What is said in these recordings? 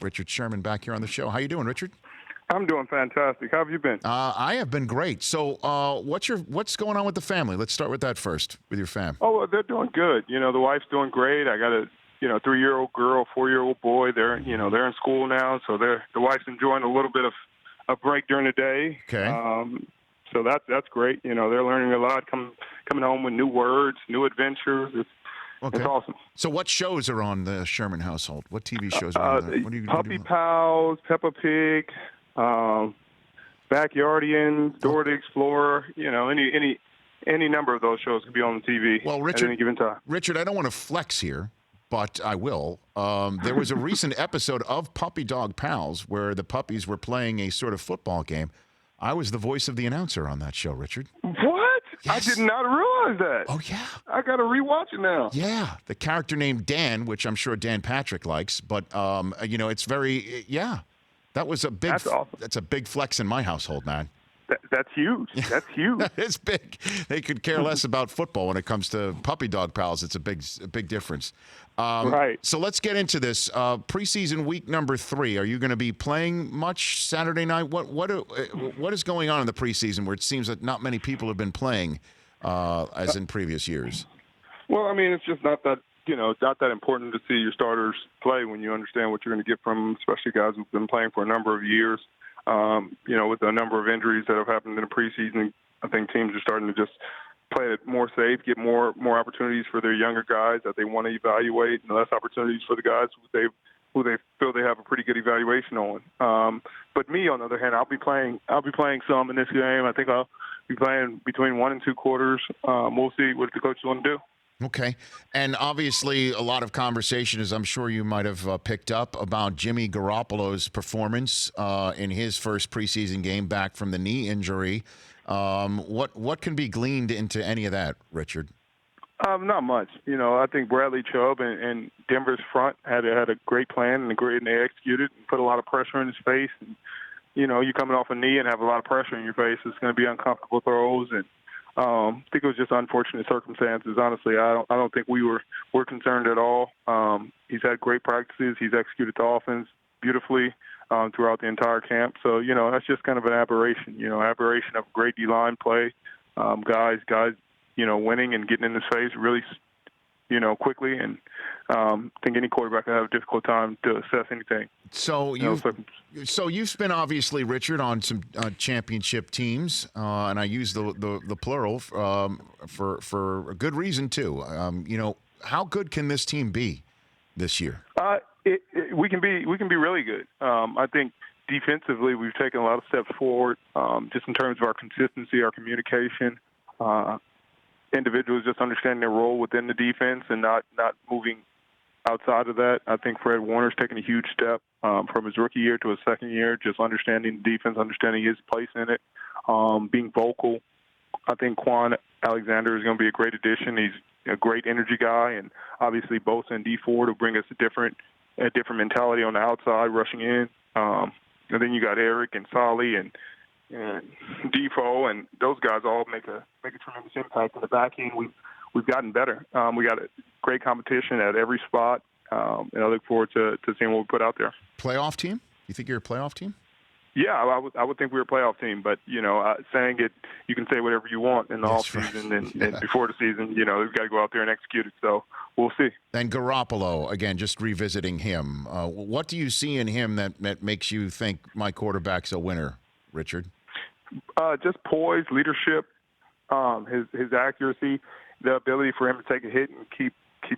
Richard Sherman back here on the show. How you doing, Richard? I'm doing fantastic. How have you been? I have been great. So, what's going on with the family? Let's start with that first, with your fam. Oh, well, they're doing good. The wife's doing great. I got a 3-year-old girl, 4-year-old boy. They're in school now, so the wife's enjoying a little bit of a break during the day. Okay. So that's great. They're learning a lot, coming home with new words, new adventures. It's awesome. So, what shows are on the Sherman household? What TV shows are on there? What do you Puppy Pals, Peppa Pig, Backyardians, Dora the Explorer. Any number of those shows could be on the TV at any given time. Richard, I don't want to flex here, but I will. There was a recent episode of Puppy Dog Pals where the puppies were playing a sort of football game. I was the voice of the announcer on that show, Richard. What? Yes. I did not realize that. Oh, yeah. I got to rewatch it now. Yeah. The character named Dan, which I'm sure Dan Patrick likes, but, it's very, yeah. That was a big, That's awesome. That's a big flex in my household, man. That's huge. That's huge. It's big. They could care less about football when it comes to Puppy Dog Pals. It's a big difference. Right. So let's get into this. Preseason week number 3. Are you going to be playing much Saturday night? What is going on in the preseason where it seems that not many people have been playing as in previous years? Well, I mean, it's just not that not that important to see your starters play when you understand what you're going to get from them, especially guys who've been playing for a number of years. With the number of injuries that have happened in the preseason, I think teams are starting to just play it more safe, get more opportunities for their younger guys that they want to evaluate, and less opportunities for the guys who they feel they have a pretty good evaluation on. But me, on the other hand, I'll be playing some in this game. I think I'll be playing between 1 and 2 quarters. We'll see what the coaches want to do. Okay. And obviously a lot of conversation, as I'm sure you might have picked up, about Jimmy Garoppolo's performance in his first preseason game back from the knee injury. What can be gleaned into any of that, Richard? Not much. I think Bradley Chubb and Denver's front had a great plan and they executed and put a lot of pressure in his face. And, you coming off a knee and have a lot of pressure in your face, it's going to be uncomfortable throws. And I think it was just unfortunate circumstances. Honestly, I don't think we're concerned at all. He's had great practices. He's executed the offense beautifully throughout the entire camp. So that's just kind of an aberration. Aberration of great D-line play, guys, winning and getting in his face really, quickly. And I think any quarterback will have a difficult time to assess anything. So you've been obviously, Richard, on some championship teams, and I use the plural for a good reason too. How good can this team be this year? We can be really good. I think defensively we've taken a lot of steps forward, just in terms of our consistency, our communication. Individuals just understanding their role within the defense and not moving outside of that. I think Fred Warner's taken a huge step from his rookie year to his second year, just understanding the defense, understanding his place in it, being vocal. I think Quan Alexander is going to be a great addition. He's a great energy guy, and obviously Bosa and D Ford will bring us a different mentality on the outside, rushing in. And then you got Eric and Solly and Defoe, and those guys all make a tremendous impact in the back end. We've gotten better. We got a great competition at every spot, and I look forward to seeing what we put out there. Playoff team? You think you're a playoff team? Yeah, I would think we're a playoff team, but saying it, you can say whatever you want in the off season and before the season. We've got to go out there and execute it. So we'll see. And Garoppolo, again, just revisiting him. What do you see in him that makes you think my quarterback's a winner, Richard? Just poise, leadership, his accuracy, the ability for him to take a hit and keep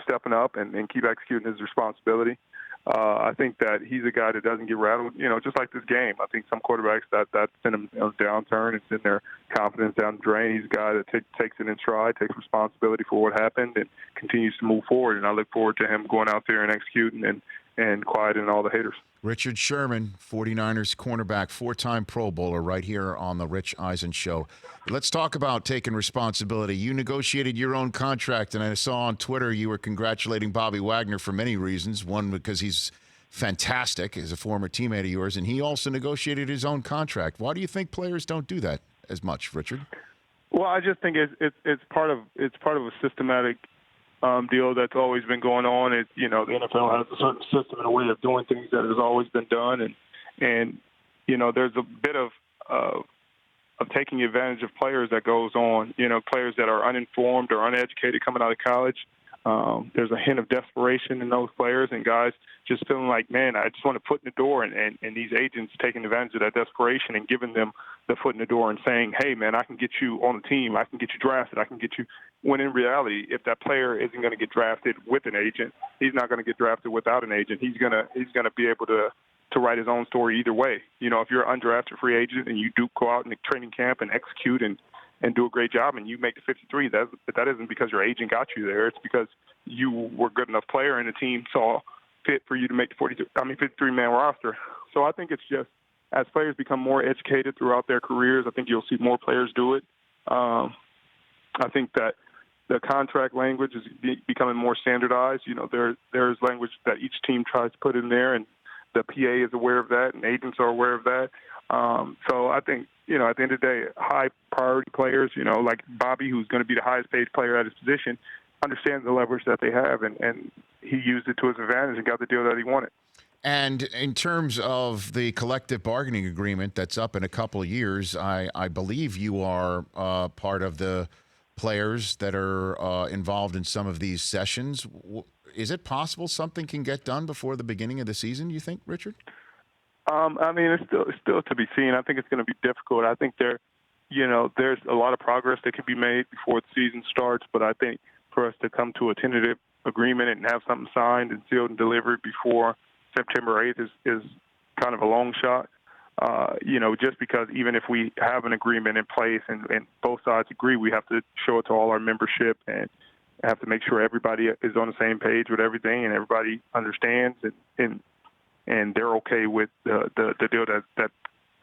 stepping up and keep executing his responsibility. I think that he's a guy that doesn't get rattled, just like this game. I think some quarterbacks that send them a downturn and send their confidence down the drain. He's a guy that takes it in stride, takes responsibility for what happened, and continues to move forward. And I look forward to him going out there and executing and quieting all the haters. Richard Sherman, 49ers cornerback, 4-time Pro Bowler, right here on the Rich Eisen Show. Let's talk about taking responsibility. You negotiated your own contract, and I saw on Twitter you were congratulating Bobby Wagner for many reasons. One, because he's fantastic as a former teammate of yours, and he also negotiated his own contract. Why do you think players don't do that as much, Richard? Well, I just think it's part of a systematic deal that's always been going on. Is the NFL has a certain system and a way of doing things that has always been done, and there's a bit of taking advantage of players that goes on. Players that are uninformed or uneducated coming out of college. There's a hint of desperation in those players, and guys just feeling like, man, I just want to foot in the door, and these agents taking advantage of that desperation and giving them the foot in the door and saying, hey, man, I can get you on the team, I can get you drafted, I can get you. When in reality, if that player isn't going to get drafted with an agent, he's not going to get drafted without an agent. He's gonna be able to write his own story either way. If you're an undrafted free agent and you do go out in the training camp and execute and do a great job and you make the 53, that isn't because your agent got you there. It's because you were a good enough player and the team saw fit for you to make the 53-man roster. So I think it's just as players become more educated throughout their careers, I think you'll see more players do it. I think that the contract language is becoming more standardized. There's language that each team tries to put in there, and the PA is aware of that, and agents are aware of that. So I think, at the end of the day, high priority players, like Bobby, who's going to be the highest paid player at his position, understands the leverage that they have, and he used it to his advantage and got the deal that he wanted. And in terms of the collective bargaining agreement that's up in a couple of years, I believe you are part of the players that are involved in some of these sessions. Is it possible something can get done before the beginning of the season, do you think, Richard? It's still to be seen. I think it's going to be difficult. I think there's a lot of progress that can be made before the season starts, but I think for us to come to a tentative agreement and have something signed and sealed and delivered before September 8th is kind of a long shot. Just because even if we have an agreement in place and both sides agree, we have to show it to all our membership and have to make sure everybody is on the same page with everything and everybody understands and they're okay with the deal that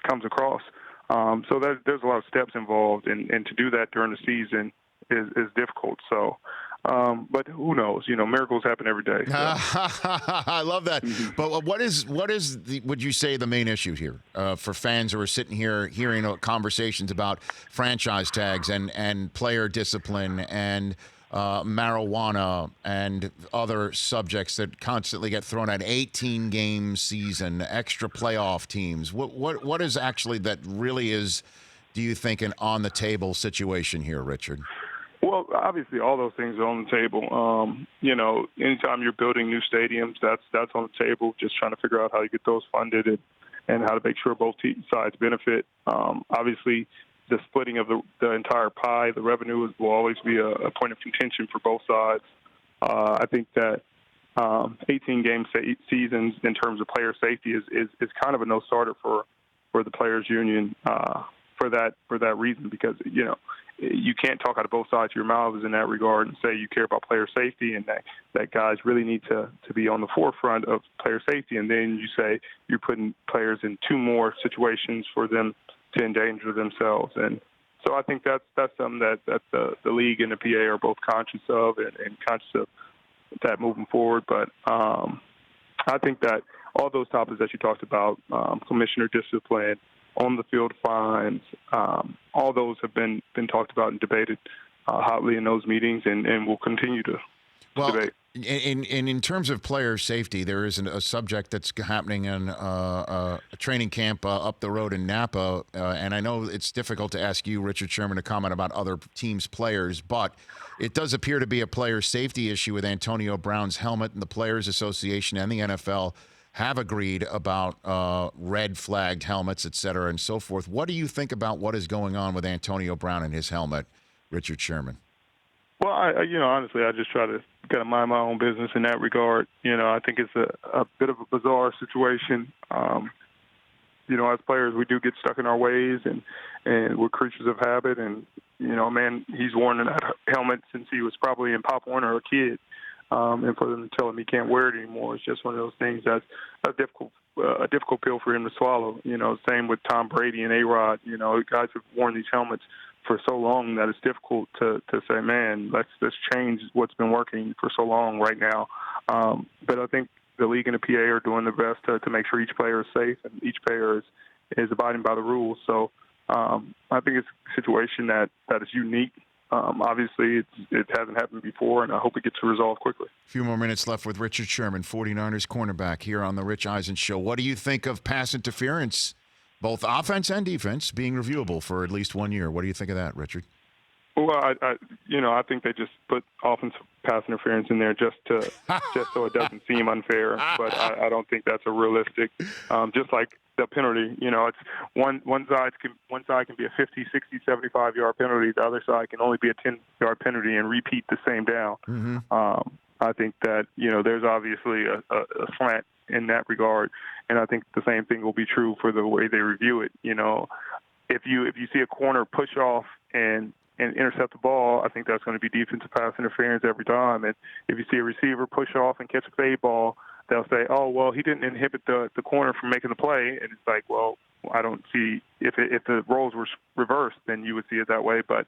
comes across. So there's a lot of steps involved, and to do that during the season is difficult. So, but who knows? Miracles happen every day. So. I love that. Mm-hmm. But would you say the main issue here for fans who are sitting here hearing conversations about franchise tags and player discipline and marijuana and other subjects that constantly get thrown at 18-game season, extra playoff teams? What is actually that really is, do you think, an on-the-table situation here, Richard? Well, obviously, all those things are on the table. Anytime you're building new stadiums, that's on the table. Just trying to figure out how you get those funded and how to make sure both sides benefit. Obviously, the splitting of the entire pie, the revenue will always be a point of contention for both sides. I think that 18-game seasons in terms of player safety is kind of a no-starter for the players' union for that reason, because you can't talk out of both sides of your mouths in that regard and say you care about player safety and that guys really need to be on the forefront of player safety, and then you say you're putting players in two more situations for them to endanger themselves. And so I think that's something that the league and the PA are both conscious of and conscious of that moving forward. But I think that all those topics that you talked about, commissioner discipline, on the field fines, all those have been talked about and debated hotly in those meetings, and will continue to debate. In terms of player safety, there is a subject that's happening in a training camp up the road in Napa, and I know it's difficult to ask you, Richard Sherman, to comment about other teams' players, but it does appear to be a player safety issue with Antonio Brown's helmet, and the Players Association and the NFL have agreed about red flagged helmets, et cetera, and so forth. What do you think about what is going on with Antonio Brown and his helmet, Richard Sherman? Well, honestly, I just try to kind of mind my own business in that regard. I think it's a bit of a bizarre situation. As players, we do get stuck in our ways, and we're creatures of habit. And, he's worn that helmet since he was probably in Pop Warner, a kid. And for them to tell him he can't wear it anymore, it's just one of those things that's a difficult pill for him to swallow. Same with Tom Brady and A-Rod. Guys have worn these helmets for so long that it's difficult to say, man, let's change what's been working for so long right now. But I think the league and the PA are doing their best to make sure each player is safe and each player is abiding by the rules. So I think it's a situation that is unique. Obviously, it hasn't happened before, and I hope it gets resolved quickly. A few more minutes left with Richard Sherman, 49ers cornerback, here on the Rich Eisen Show. What do you think of pass interference, both offense and defense, being reviewable for at least 1 year? What do you think of that, Richard? Well, I think they just put offensive pass interference in there just so it doesn't seem unfair. But I don't think that's a realistic. Just like the penalty, it's one side can be a 50, 60, 75-yard penalty. The other side can only be a 10-yard penalty and repeat the same down. Mm-hmm. I think that there's obviously a slant in that regard, and I think the same thing will be true for the way they review it. If you see a corner push off and intercept the ball, I think that's going to be defensive pass interference every time. And if you see a receiver push off and catch a fade ball, they'll say, oh, well, he didn't inhibit the corner from making the play. And it's like, well, I don't see if the roles were reversed, then you would see it that way. But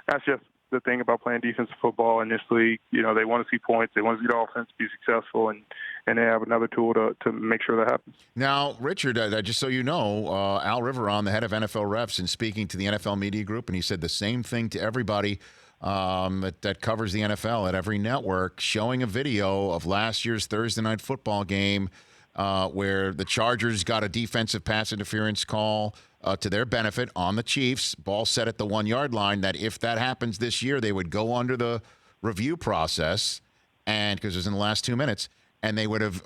that's just the thing about playing defensive football in this league. They want to see points. They want to see the offense be successful, and they have another tool to make sure that happens. Now, Richard, just so you know, Al Riveron, the head of NFL refs, and speaking to the NFL media group, and he said the same thing to everybody that covers the NFL at every network, showing a video of last year's Thursday night football game where the Chargers got a defensive pass interference call to their benefit on the Chiefs, ball set at the 1 yard line, that if that happens this year, they would go under the review process, and because it was in the last 2 minutes, and they would have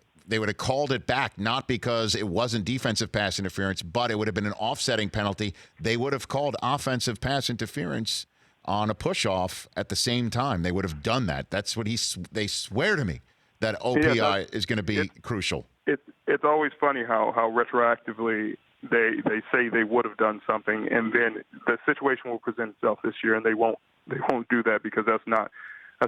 called it back, not because it wasn't defensive pass interference, but it would have been an offsetting penalty. They would have called offensive pass interference on a push-off at the same time. They would have done that. That's what they swear to me, that OPI is going to be crucial. It's always funny how retroactively they say they would have done something, and then the situation will present itself this year, and they won't do that, because that's not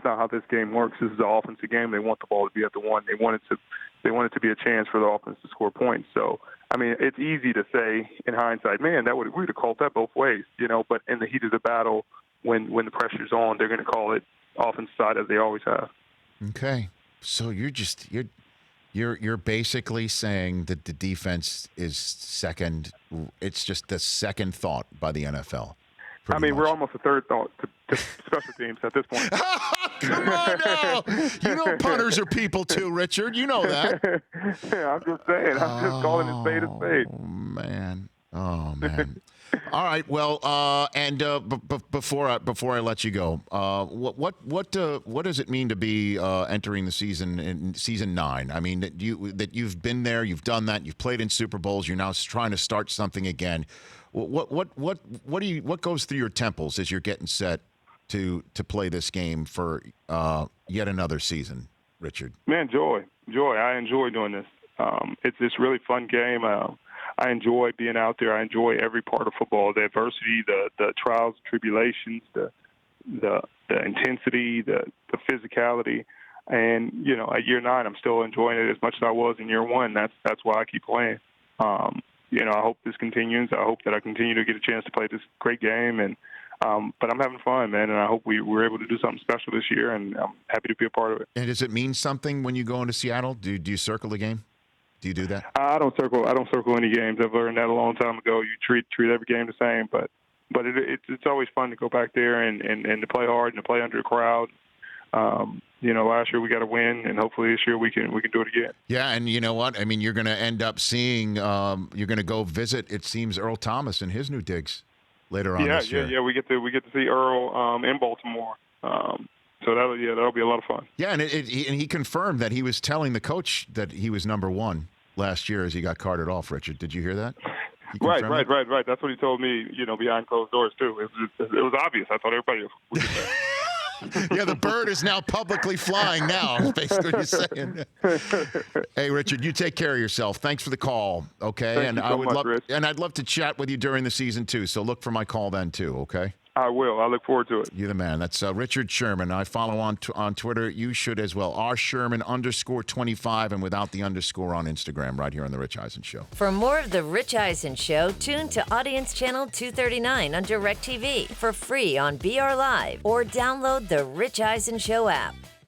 how this game works. This is an offensive game. They want the ball to be at the one. They want it to be a chance for the offense to score points. So, I mean, it's easy to say in hindsight, man, we would have called that both ways, But in the heat of the battle, when the pressure's on, they're going to call it offense side, as they always have. Okay, so you're basically saying that the defense is second. It's just the second thought by the NFL. I mean, we're almost a third thought to special teams at this point. Come on now. You know punters are people too, Richard. You know that. Yeah, I'm just saying. I'm just calling it spade a spade. Oh, man. All right. Well, before I let you go, what does it mean to be entering the season in season 9? I mean, that you've been there, you've done that, you've played in Super Bowls, you're now trying to start something again. What goes through your temples as you're getting set to play this game for yet another season, Richard? Man, joy. I enjoy doing this. It's this really fun game. I enjoy being out there. I enjoy every part of football: the adversity, the trials, tribulations, the intensity, the physicality. And at year 9, I'm still enjoying it as much as I was in year 1. That's why I keep playing. I hope this continues. I hope that I continue to get a chance to play this great game. And but I'm having fun, man, and I hope we're able to do something special this year. And I'm happy to be a part of it. And does it mean something when you go into Seattle? Do you circle the game? Do you do that? I don't circle any games. I've learned that a long time ago. You treat every game the same, but it's always fun to go back there and to play hard and to play under a crowd. Last year we got to win, and hopefully this year we can do it again. Yeah, and you know what? I mean, you're going to end up seeing. You're going to go visit. It seems Earl Thomas and his new digs later on this year. Yeah. We get to see Earl in Baltimore. So that'll be a lot of fun. Yeah, and he confirmed that he was telling the coach that he was number 1 last year as he got carted off. Richard, did you hear that? Right. That's what he told me. Behind closed doors too. It was obvious. I thought everybody would get that. Yeah, the bird is now publicly flying now, is basically what you're saying. Hey, Richard, you take care of yourself. Thanks for the call, okay? Thank you so much, Rich. And I'd love to chat with you during the season, too, so look for my call then, too, okay? I will. I look forward to it. You're the man. That's Richard Sherman. I follow on Twitter. You should as well. rsherman_25 and without the underscore on Instagram right here on The Rich Eisen Show. For more of The Rich Eisen Show, tune to Audience Channel 239 on DirecTV for free on BR Live or download The Rich Eisen Show app.